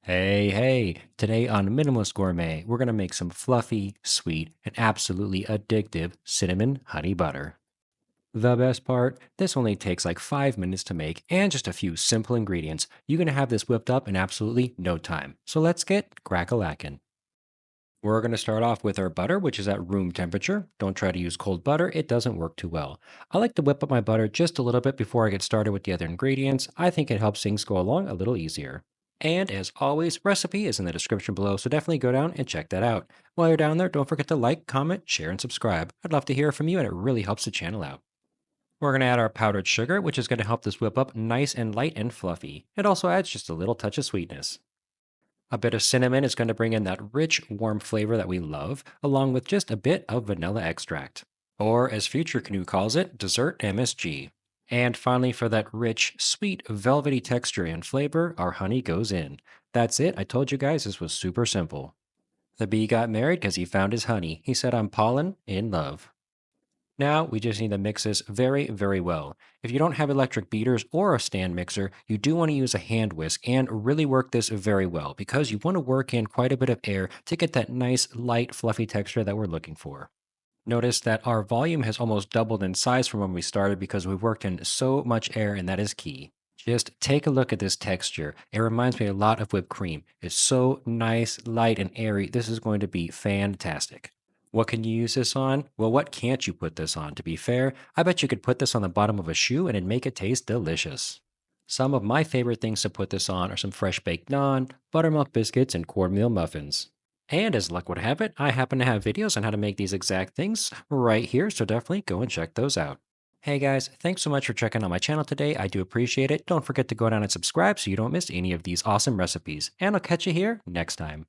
Hey, today on Minimalist Gourmet, we're going to make some fluffy, sweet, and absolutely addictive cinnamon honey butter. The best part, this only takes like 5 minutes to make and just a few simple ingredients. You're going to have this whipped up in absolutely no time. So let's get crack-a-lackin'. We're going to start off with our butter, which is at room temperature. Don't try to use cold butter, it doesn't work too well. I like to whip up my butter just a little bit before I get started with the other ingredients. I think it helps things go along a little easier. And as always, recipe is in the description below, so definitely go down and check that out. While you're down there, don't forget to like, comment, share, and subscribe. I'd love to hear from you, and it really helps the channel out. We're going to add our powdered sugar, which is going to help this whip up nice and light and fluffy. It also adds just a little touch of sweetness. A bit of cinnamon is going to bring in that rich, warm flavor that we love, along with just a bit of vanilla extract. Or, as Future Canoe calls it, dessert MSG. And finally, for that rich, sweet, velvety texture and flavor, our honey goes in. That's it. I told you guys this was super simple. The bee got married because he found his honey. He said, I'm pollen in love. Now we just need to mix this very well. If you don't have electric beaters or a stand mixer, you do want to use a hand whisk and really work this very well because you want to work in quite a bit of air to get that nice, light, fluffy texture that we're looking for. Notice that our volume has almost doubled in size from when we started because we've worked in so much air, and that is key. Just take a look at this texture. It reminds me a lot of whipped cream. It's so nice, light, and airy. This is going to be fantastic. What can you use this on? Well, what can't you put this on? To be fair, I bet you could put this on the bottom of a shoe and it'd make it taste delicious. Some of my favorite things to put this on are some fresh baked naan, buttermilk biscuits, and cornmeal muffins. And as luck would have it, I happen to have videos on how to make these exact things right here, so definitely go and check those out. Hey guys, thanks so much for checking out my channel today. I do appreciate it. Don't forget to go down and subscribe so you don't miss any of these awesome recipes. And I'll catch you here next time.